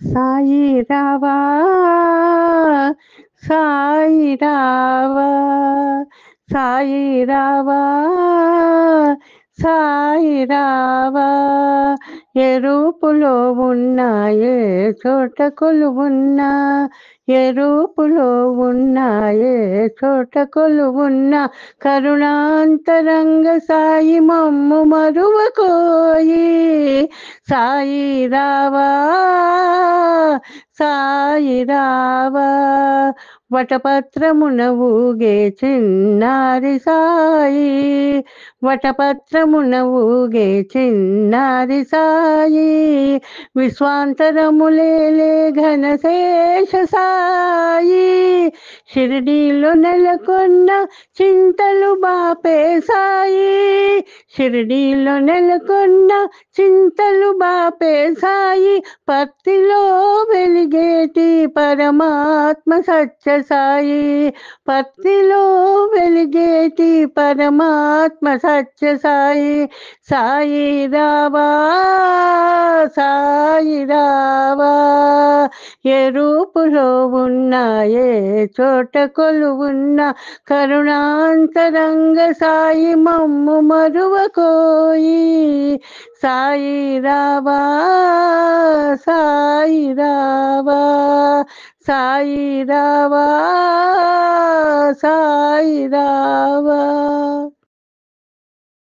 సాయి రావా సాయి రావా సాయి రావా సాయి రావా ఏ రూపులో ఉన్నా ఏ చోట కొలువున్నా ఏ రూపులో ఉన్నా ఏ చోట కొలువున్నా కరుణాంతరంగ సాయి మమ్ము మరువకోయి సాయి రావా సాయి రావా వటపత్రమున ఊగే చిన్నారి సాయి వటపత్రమున ఊగే చిన్నారి సాయి విశ్వాంతరములేలే ఘనశేష సాయి షిరిడీలో నెలకొన్న చింతలు బాపే సాయి షిరిడీలో నెలకొన్న చింతలు బాపే సాయి పత్తిలో వెలిగేటి పరమాత్మ సత్య సాయి పత్తిలో వెలిగేటి పరమాత్మ సత్య సాయి సాయి రావా సాయి రావా ఏ రూపులో ఉన్నా ఏ చోట కొలువున్నా కరుణాంతరంగ సాయి మమ్ము మరువకోయి సాయి రావా సాయి రావా సాయి రావా సాయి రావా